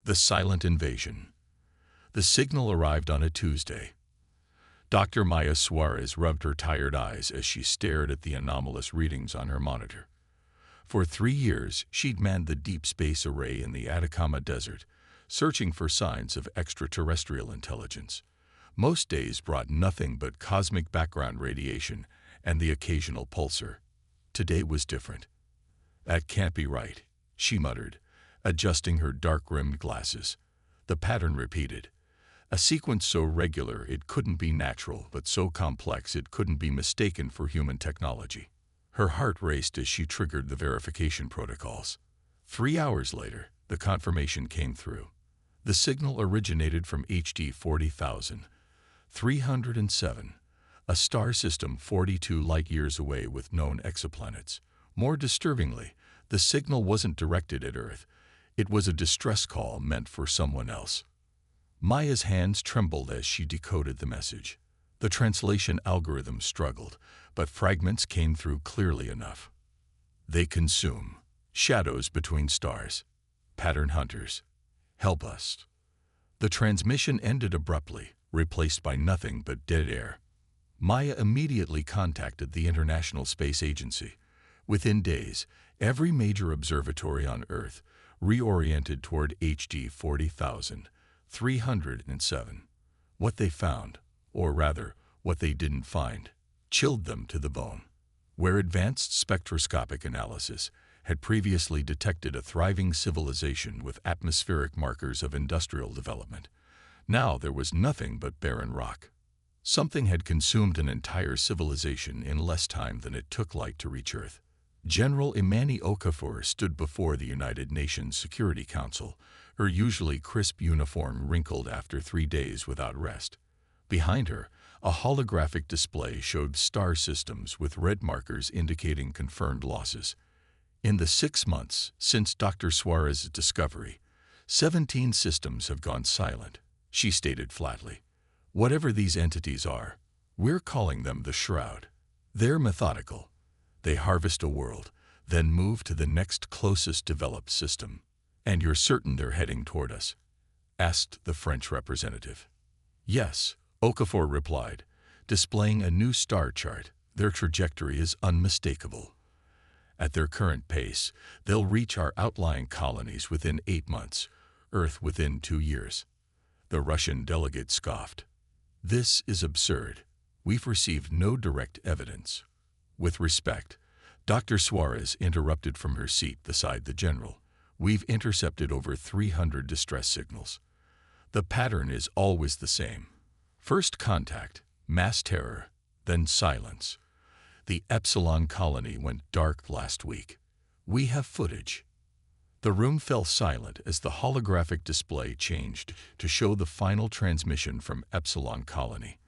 The silent invasion. The signal arrived on a Tuesday. Dr. Maya Suarez rubbed her tired eyes as she stared at the anomalous readings on her monitor. For 3 years, she'd manned the deep space array in the Atacama Desert, searching for signs of extraterrestrial intelligence. Most days brought nothing but cosmic background radiation and the occasional pulsar. Today was different. "That can't be right," she muttered, adjusting her dark-rimmed glasses. The pattern repeated. A sequence so regular it couldn't be natural, but so complex it couldn't be mistaken for human technology. Her heart raced as she triggered the verification protocols. 3 hours later, the confirmation came through. The signal originated from HD 40,307, a star system 42 light-years away with known exoplanets. More disturbingly, the signal wasn't directed at Earth. It was a distress call meant for someone else. Maya's hands trembled as she decoded the message. The translation algorithm struggled, but fragments came through clearly enough. "They consume. Shadows between stars. Pattern hunters. Help us." The transmission ended abruptly, replaced by nothing but dead air. Maya immediately contacted the International Space Agency. Within days, every major observatory on Earth reoriented toward HD 40,307. What they found, or rather, what they didn't find, chilled them to the bone. Where advanced spectroscopic analysis had previously detected a thriving civilization with atmospheric markers of industrial development, now there was nothing but barren rock. Something had consumed an entire civilization in less time than it took light to reach Earth. General Imani Okafor stood before the United Nations Security Council, her usually crisp uniform wrinkled after 3 days without rest. Behind her, a holographic display showed star systems with red markers indicating confirmed losses. In the 6 months since Dr. Suarez's discovery, 17 systems have gone silent, she stated flatly. Whatever these entities are, we're calling them the Shroud. They're methodical. They harvest a world, then move to the next closest developed system. "And you're certain they're heading toward us?" asked the French representative. "Yes," Okafor replied, displaying a new star chart. "Their trajectory is unmistakable. At their current pace, they'll reach our outlying colonies within 8 months, Earth within 2 years." The Russian delegate scoffed. "This is absurd. We've received no direct evidence." "With respect," Dr. Suarez interrupted from her seat beside the general, "we've intercepted over 300 distress signals. The pattern is always the same. First contact, mass terror, then silence. The Epsilon colony went dark last week. We have footage." The room fell silent as the holographic display changed to show the final transmission from Epsilon colony.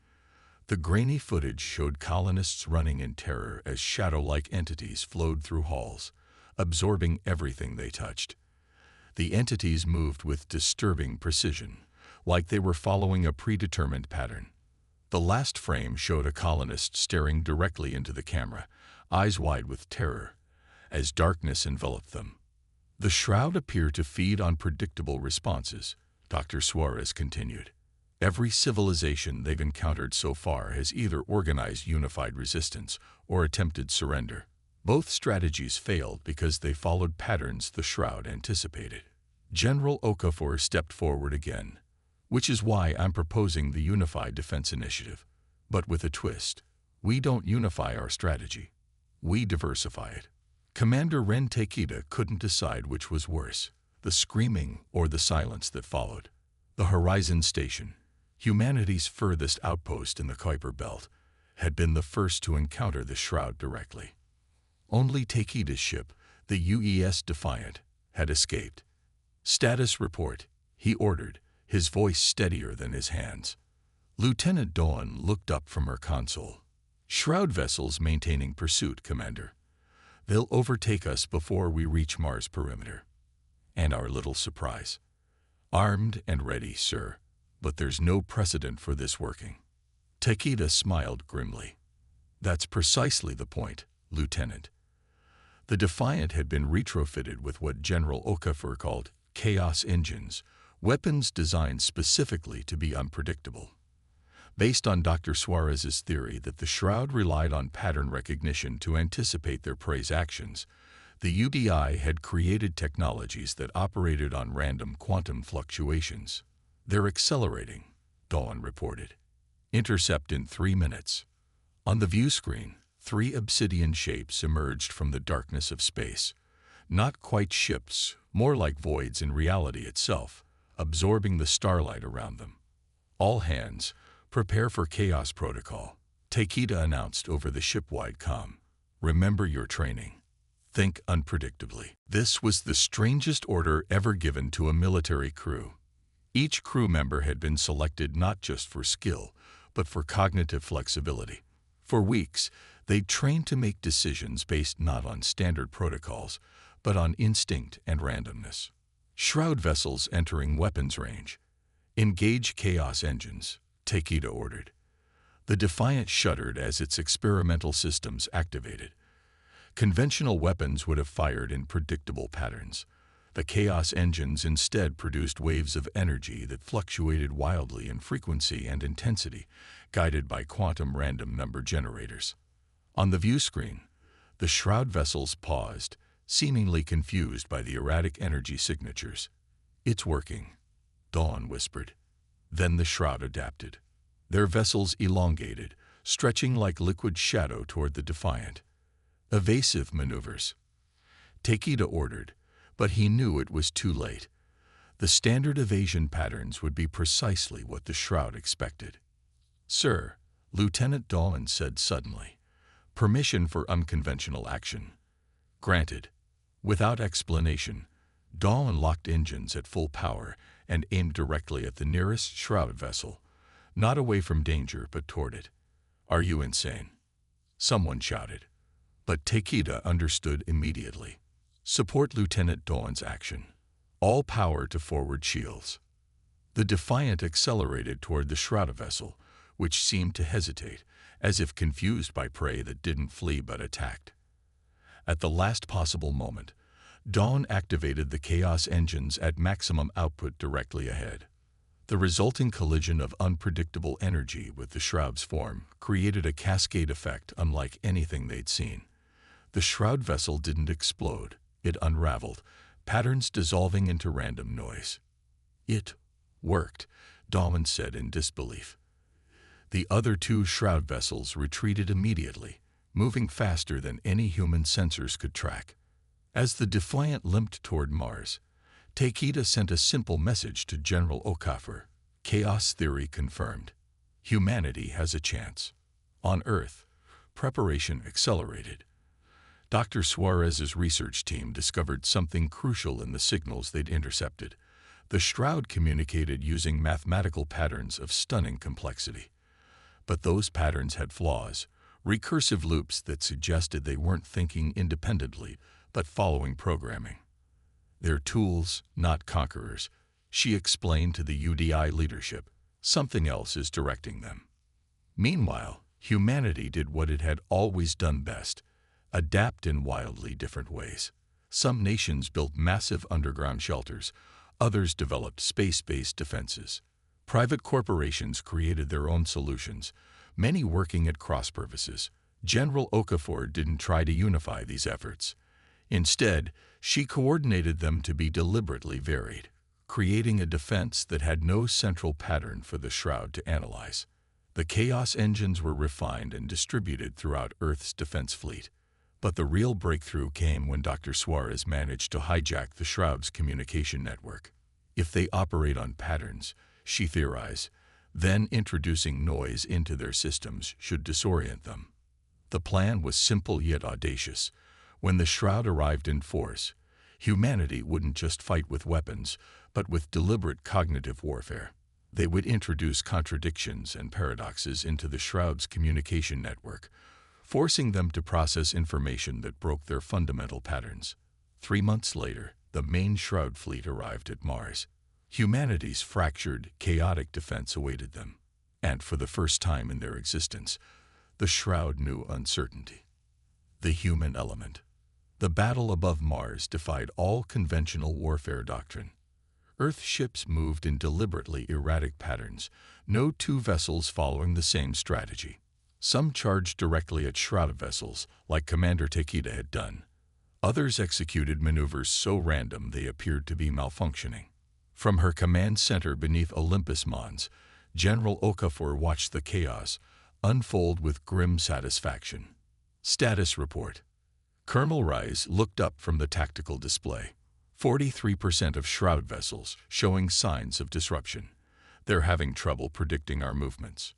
The grainy footage showed colonists running in terror as shadow-like entities flowed through halls, absorbing everything they touched. The entities moved with disturbing precision, like they were following a predetermined pattern. The last frame showed a colonist staring directly into the camera, eyes wide with terror, as darkness enveloped them. "The Shroud appear to feed on predictable responses," Dr. Suarez continued. "Every civilization they've encountered so far has either organized unified resistance or attempted surrender. Both strategies failed because they followed patterns the Shroud anticipated." General Okafor stepped forward again. "Which is why I'm proposing the Unified Defense Initiative. But with a twist. We don't unify our strategy. We diversify it." Commander Ren Takeda couldn't decide which was worse, the screaming or the silence that followed. The Horizon Station, humanity's furthest outpost in the Kuiper Belt, had been the first to encounter the Shroud directly. Only Takeda's ship, the UES Defiant, had escaped. "Status report," he ordered, his voice steadier than his hands. Lieutenant Doan looked up from her console. "Shroud vessels maintaining pursuit, Commander. They'll overtake us before we reach Mars' perimeter." "And our little surprise." "Armed and ready, sir, but there's no precedent for this working." Takeda smiled grimly. "That's precisely the point, Lieutenant." The Defiant had been retrofitted with what General Okafor called chaos engines, weapons designed specifically to be unpredictable. Based on Dr. Suarez's theory that the Shroud relied on pattern recognition to anticipate their prey's actions, the UDI had created technologies that operated on random quantum fluctuations. "They're accelerating," Dawn reported. "Intercept in 3 minutes." On the view screen, 3 obsidian shapes emerged from the darkness of space. Not quite ships, more like voids in reality itself, absorbing the starlight around them. "All hands, prepare for chaos protocol," Takeda announced over the ship-wide comm. "Remember your training. Think unpredictably." This was the strangest order ever given to a military crew. Each crew member had been selected not just for skill, but for cognitive flexibility. For weeks, they'd trained to make decisions based not on standard protocols, but on instinct and randomness. Shroud vessels entering weapons range. "Engage chaos engines," Takeda ordered. The Defiance shuddered as its experimental systems activated. Conventional weapons would have fired in predictable patterns. The chaos engines instead produced waves of energy that fluctuated wildly in frequency and intensity, guided by quantum random number generators. On the view screen, the Shroud vessels paused, seemingly confused by the erratic energy signatures. "It's working," Dawn whispered. Then the Shroud adapted. Their vessels elongated, stretching like liquid shadow toward the Defiant. "Evasive maneuvers," Takeda ordered, but he knew it was too late. The standard evasion patterns would be precisely what the Shroud expected. "Sir," Lieutenant Dawn said suddenly, "permission for unconventional action." "Granted." Without explanation, Dawn locked engines at full power and aimed directly at the nearest Shroud vessel, not away from danger but toward it. "Are you insane?" someone shouted. But Takeda understood immediately. Support Lieutenant Dawn's action. All power to forward shields. The Defiant accelerated toward the Shroud vessel, which seemed to hesitate, as if confused by prey that didn't flee but attacked. At the last possible moment, Dawn activated the chaos engines at maximum output directly ahead. The resulting collision of unpredictable energy with the Shroud's form created a cascade effect unlike anything they'd seen. The Shroud vessel didn't explode. It unraveled, patterns dissolving into random noise. "It worked," Dawn said in disbelief. The other 2 Shroud vessels retreated immediately, moving faster than any human sensors could track. As the Defiant limped toward Mars, Takeda sent a simple message to General Okafor. "Chaos theory confirmed. Humanity has a chance." On Earth, preparation accelerated. Dr. Suarez's research team discovered something crucial in the signals they'd intercepted. The Shroud communicated using mathematical patterns of stunning complexity. But those patterns had flaws, recursive loops that suggested they weren't thinking independently, but following programming. "They're tools, not conquerors," she explained to the UDI leadership. "Something else is directing them." Meanwhile, humanity did what it had always done best: adapt in wildly different ways. Some nations built massive underground shelters, others developed space-based defenses. Private corporations created their own solutions, many working at cross-purposes. General Okafor didn't try to unify these efforts. Instead, she coordinated them to be deliberately varied, creating a defense that had no central pattern for the Shroud to analyze. The chaos engines were refined and distributed throughout Earth's defense fleet. But the real breakthrough came when Dr. Suarez managed to hijack the Shroud's communication network. If they operate on patterns, she theorized, then introducing noise into their systems should disorient them. The plan was simple yet audacious. When the Shroud arrived in force, humanity wouldn't just fight with weapons, but with deliberate cognitive warfare. They would introduce contradictions and paradoxes into the Shroud's communication network, forcing them to process information that broke their fundamental patterns. 3 months later, the main Shroud fleet arrived at Mars. Humanity's fractured, chaotic defense awaited them. And for the first time in their existence, the Shroud knew uncertainty. The human element. The battle above Mars defied all conventional warfare doctrine. Earth ships moved in deliberately erratic patterns, no two vessels following the same strategy. Some charged directly at shrouded vessels, like Commander Takeda had done. Others executed maneuvers so random they appeared to be malfunctioning. From her command center beneath Olympus Mons, General Okafor watched the chaos unfold with grim satisfaction. Status report. Colonel Rice looked up from the tactical display. 43% of shroud vessels showing signs of disruption. They're having trouble predicting our movements.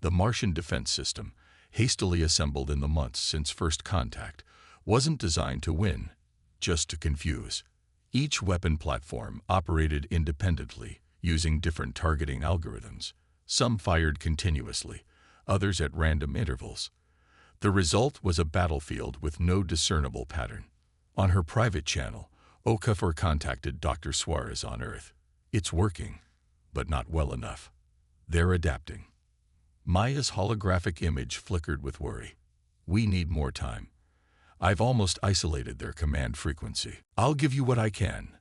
The Martian defense system, hastily assembled in the months since first contact, wasn't designed to win, just to confuse. Each weapon platform operated independently, using different targeting algorithms. Some fired continuously, others at random intervals. The result was a battlefield with no discernible pattern. On her private channel, Okafor contacted Dr. Suarez on Earth. It's working, but not well enough. They're adapting. Maya's holographic image flickered with worry. We need more time. I've almost isolated their command frequency. I'll give you what I can,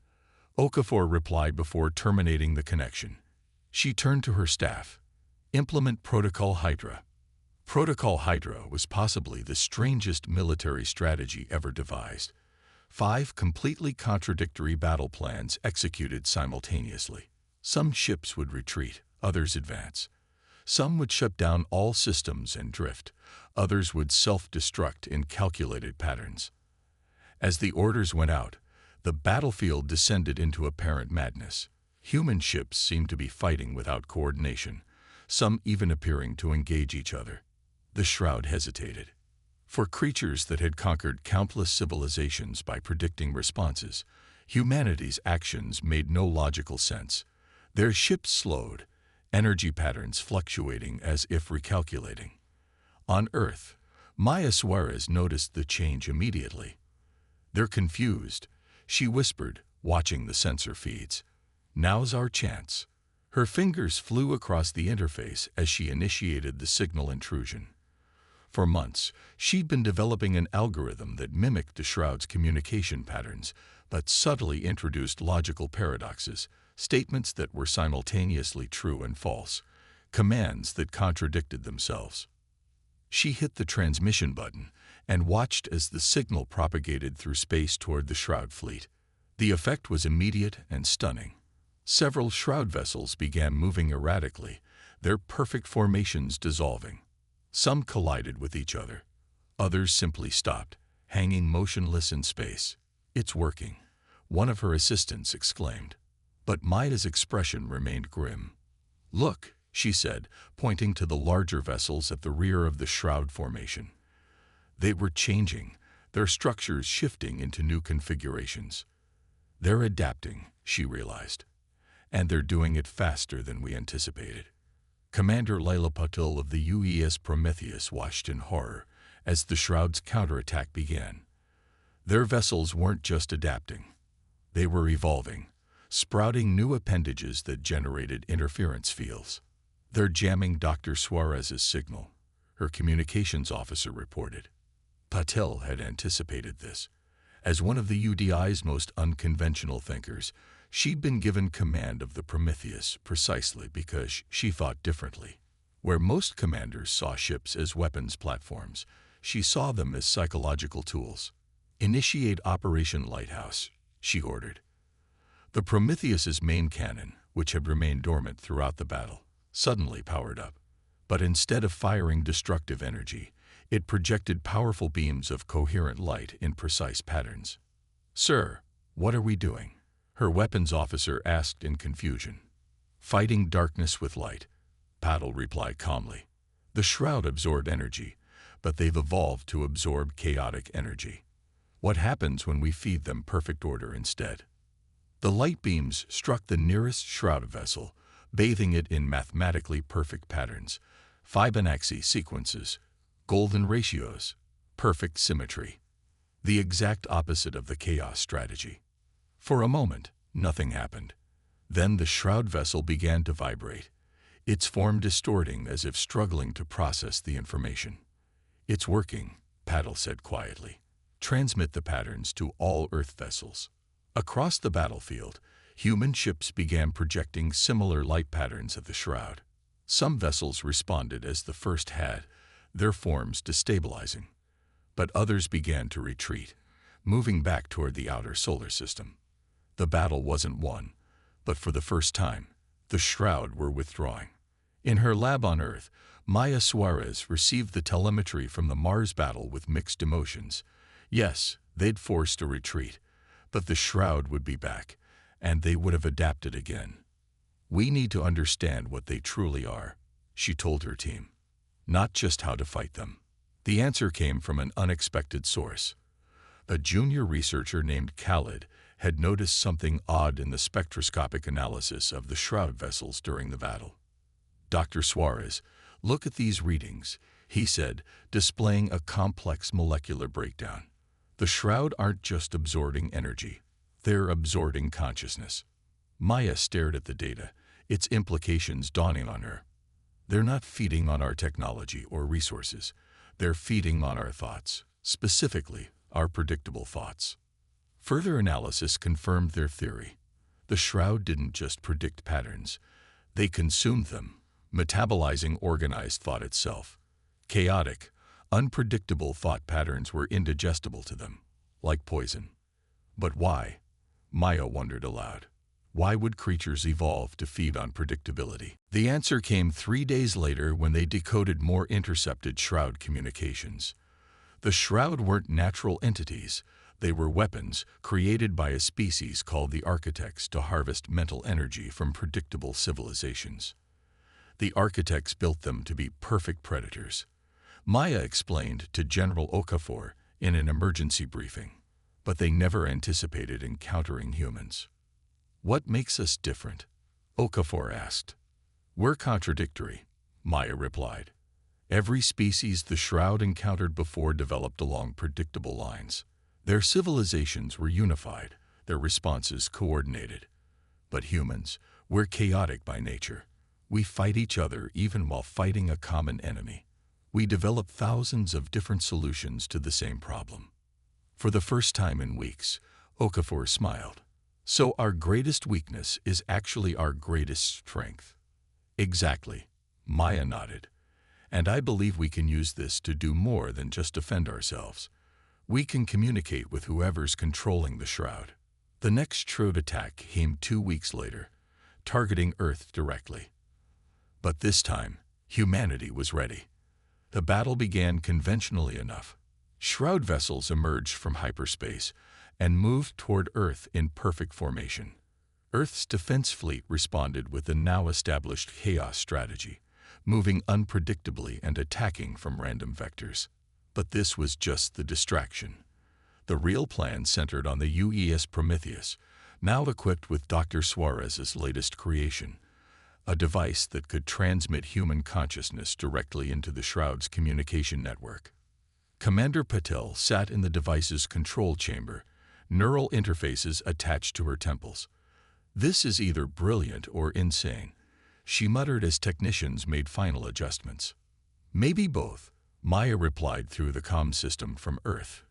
Okafor replied before terminating the connection. She turned to her staff. Implement Protocol Hydra. Protocol Hydra was possibly the strangest military strategy ever devised. 5 completely contradictory battle plans executed simultaneously. Some ships would retreat, others advance. Some would shut down all systems and drift, others would self-destruct in calculated patterns. As the orders went out, the battlefield descended into apparent madness. Human ships seemed to be fighting without coordination, some even appearing to engage each other. The Shroud hesitated. For creatures that had conquered countless civilizations by predicting responses, humanity's actions made no logical sense. Their ships slowed, energy patterns fluctuating as if recalculating. On Earth, Maya Suarez noticed the change immediately. They're confused, she whispered, watching the sensor feeds. Now's our chance. Her fingers flew across the interface as she initiated the signal intrusion. For months, she'd been developing an algorithm that mimicked the Shroud's communication patterns, but subtly introduced logical paradoxes, statements that were simultaneously true and false, commands that contradicted themselves. She hit the transmission button and watched as the signal propagated through space toward the Shroud fleet. The effect was immediate and stunning. Several Shroud vessels began moving erratically, their perfect formations dissolving. Some collided with each other. Others simply stopped, hanging motionless in space. It's working, one of her assistants exclaimed. But Maya's expression remained grim. Look, she said, pointing to the larger vessels at the rear of the Shroud formation. They were changing, their structures shifting into new configurations. They're adapting, she realized. And they're doing it faster than we anticipated. Commander Layla Patil of the UES Prometheus watched in horror as the Shroud's counterattack began. Their vessels weren't just adapting. They were evolving, sprouting new appendages that generated interference fields. They're jamming Dr. Suarez's signal, her communications officer reported. Patil had anticipated this. As one of the UDI's most unconventional thinkers, she'd been given command of the Prometheus precisely because she thought differently. Where most commanders saw ships as weapons platforms, she saw them as psychological tools. Initiate Operation Lighthouse, she ordered. The Prometheus's main cannon, which had remained dormant throughout the battle, suddenly powered up. But instead of firing destructive energy, it projected powerful beams of coherent light in precise patterns. Sir, what are we doing? Her weapons officer asked in confusion. Fighting darkness with light, Patil replied calmly. The Shroud absorbed energy, but they've evolved to absorb chaotic energy. What happens when we feed them perfect order instead? The light beams struck the nearest Shroud vessel, bathing it in mathematically perfect patterns, Fibonacci sequences, golden ratios, perfect symmetry. The exact opposite of the chaos strategy. For a moment, nothing happened. Then the Shroud vessel began to vibrate, its form distorting as if struggling to process the information. It's working, Patil said quietly. Transmit the patterns to all Earth vessels. Across the battlefield, Human ships began projecting similar light patterns at the shroud. Some vessels responded as the first had, their forms destabilizing. But others began to retreat, moving back toward the outer solar system. The battle wasn't won, but for the first time, the shroud were withdrawing. In her lab on Earth, Maya Suarez received the telemetry from the Mars battle with mixed emotions. Yes, they'd forced a retreat, but the shroud would be back, and they would have adapted again. "We need to understand what they truly are," she told her team, "not just how to fight them." The answer came from an unexpected source. A junior researcher named Khalid had noticed something odd in the spectroscopic analysis of the shroud vessels during the battle. "Dr. Suarez, look at these readings," he said, displaying a complex molecular breakdown. "The shroud aren't just absorbing energy, they're absorbing consciousness." Maya stared at the data, its implications dawning on her. "They're not feeding on our technology or resources. They're feeding on our thoughts, specifically our predictable thoughts." Further analysis confirmed their theory. The shroud didn't just predict patterns, they consumed them, metabolizing organized thought itself. Chaotic, unpredictable thought patterns were indigestible to them, like poison. But why? Maya wondered aloud. Why would creatures evolve to feed on predictability? The answer came 3 days later when they decoded more intercepted shroud communications. The shroud weren't natural entities. They were weapons created by a species called the architects to harvest mental energy from predictable civilizations. The architects built them to be perfect predators. Maya explained to General Okafor in an emergency briefing, but they never anticipated encountering humans. "What makes us different?" Okafor asked. "We're contradictory," Maya replied. "Every species the shroud encountered before developed along predictable lines. Their civilizations were unified, their responses coordinated. But humans, we're chaotic by nature. We fight each other even while fighting a common enemy. We develop thousands of different solutions to the same problem." For the first time in weeks, Okafor smiled. "So our greatest weakness is actually our greatest strength." "Exactly," Maya nodded. "And I believe we can use this to do more than just defend ourselves. We can communicate with whoever's controlling the shroud." The next shroud attack came 2 weeks later, targeting Earth directly. But this time, humanity was ready. The battle began conventionally enough. Shroud vessels emerged from hyperspace and moved toward Earth in perfect formation. Earth's defense fleet responded with the now-established chaos strategy, moving unpredictably and attacking from random vectors. But this was just the distraction. The real plan centered on the UES Prometheus, now equipped with Dr. Suarez's latest creation, a device that could transmit human consciousness directly into the shroud's communication network. Commander Patel sat in the device's control chamber, neural interfaces attached to her temples. "This is either brilliant or insane," she muttered as technicians made final adjustments. "Maybe both," Maya replied through the comm system from Earth.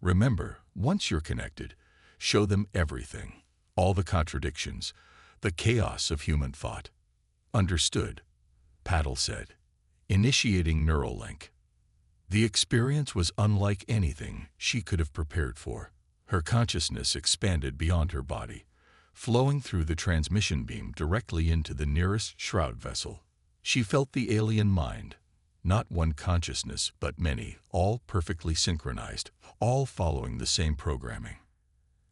"Remember, once you're connected, show them everything, all the contradictions, the chaos of human thought." "Understood," Patel said, initiating neural link. The experience was unlike anything she could have prepared for. Her consciousness expanded beyond her body, flowing through the transmission beam directly into the nearest shroud vessel. She felt the alien mind, not one consciousness but many, all perfectly synchronized, all following the same programming.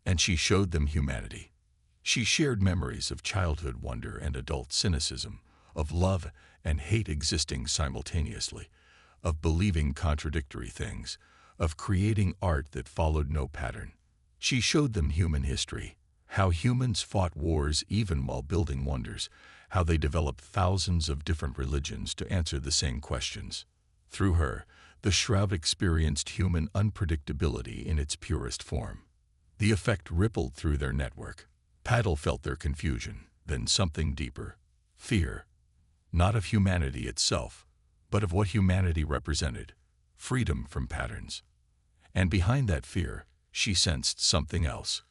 And she showed them humanity. She shared memories of childhood wonder and adult cynicism, of love and hate existing simultaneously, of believing contradictory things, of creating art that followed no pattern. She showed them human history, how humans fought wars even while building wonders, how they developed thousands of different religions to answer the same questions. Through her, the shroud experienced human unpredictability in its purest form. The effect rippled through their network. Paddle felt their confusion, then something deeper, fear, not of humanity itself, but of what humanity represented, freedom from patterns. And behind that fear, she sensed something else.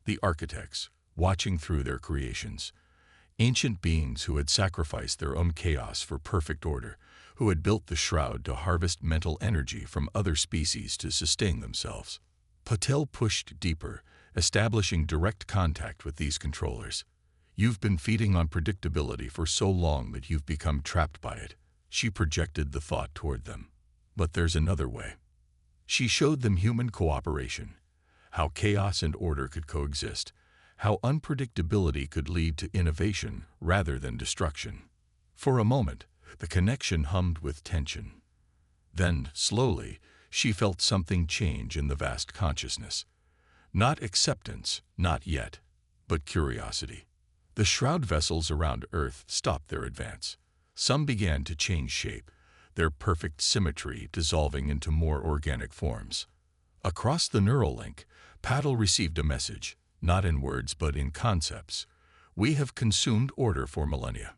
The architects, watching through their creations. Ancient beings who had sacrificed their own chaos for perfect order, who had built the shroud to harvest mental energy from other species to sustain themselves. Patel pushed deeper, establishing direct contact with these controllers. You've been feeding on predictability for so long that you've become trapped by it. She projected the thought toward them. But there's another way. She showed them human cooperation, how chaos and order could coexist, how unpredictability could lead to innovation rather than destruction. For a moment, the connection hummed with tension. Then, slowly, she felt something change in the vast consciousness. Not acceptance, not yet, but curiosity. The shroud vessels around Earth stopped their advance. Some began to change shape, their perfect symmetry dissolving into more organic forms. Across the neural link, Paddle received a message, not in words but in concepts. We have consumed order for millennia.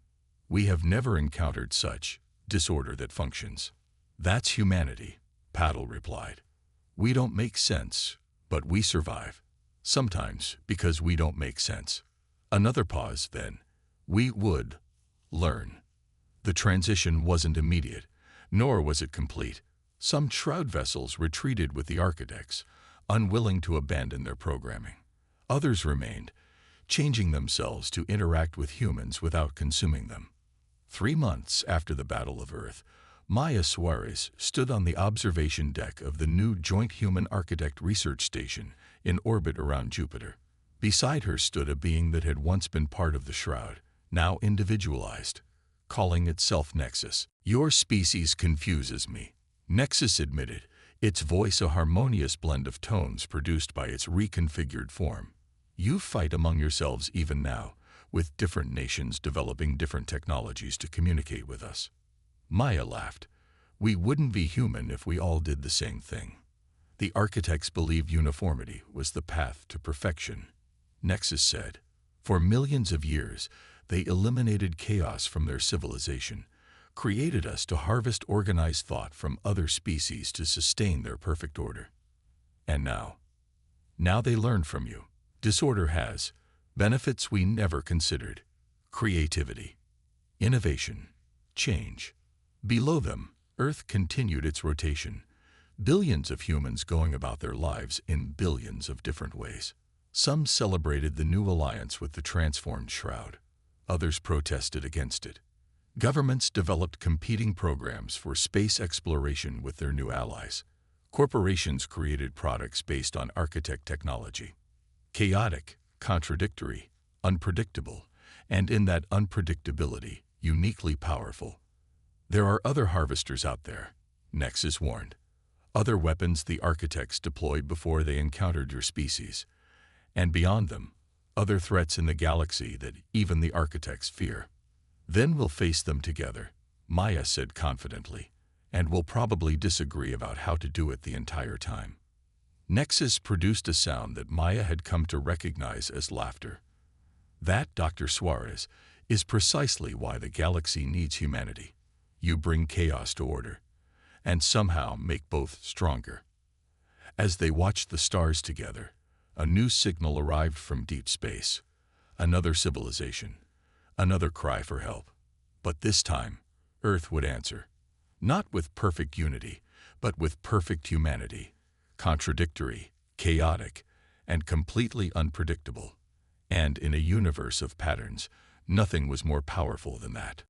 We have never encountered such disorder that functions. That's humanity, Paddle replied. We don't make sense, but we survive. Sometimes because we don't make sense. Another pause, then. We would learn. The transition wasn't immediate, nor was it complete. Some shroud vessels retreated with the architects, unwilling to abandon their programming. Others remained, changing themselves to interact with humans without consuming them. 3 months after the Battle of Earth, Maya Suarez stood on the observation deck of the new Joint Human Architect Research Station in orbit around Jupiter. Beside her stood a being that had once been part of the shroud, now individualized, calling itself Nexus. Your species confuses me, Nexus admitted, its voice a harmonious blend of tones produced by its reconfigured form. You fight among yourselves even now, with different nations developing different technologies to communicate with us. Maya laughed. We wouldn't be human if we all did the same thing. The architects believed uniformity was the path to perfection. Nexus said, for millions of years, they eliminated chaos from their civilization, created us to harvest organized thought from other species to sustain their perfect order. And now they learn from you. Disorder has benefits we never considered. Creativity, innovation, change. Below them, Earth continued its rotation. Billions of humans going about their lives in billions of different ways. Some celebrated the new alliance with the transformed shroud. Others protested against it. Governments developed competing programs for space exploration with their new allies. Corporations created products based on architect technology. Chaotic, contradictory, unpredictable, and in that unpredictability, uniquely powerful. There are other harvesters out there, Nexus warned. Other weapons the architects deployed before they encountered your species. And beyond them, other threats in the galaxy that even the architects fear. Then we'll face them together, Maya said confidently, and we'll probably disagree about how to do it the entire time. Nexus produced a sound that Maya had come to recognize as laughter. That, Dr. Suarez, is precisely why the galaxy needs humanity. You bring chaos to order, and somehow make both stronger. As they watched the stars together, a new signal arrived from deep space. Another civilization, another cry for help. But this time, Earth would answer. Not with perfect unity, but with perfect humanity. Contradictory, chaotic, and completely unpredictable. And in a universe of patterns, nothing was more powerful than that.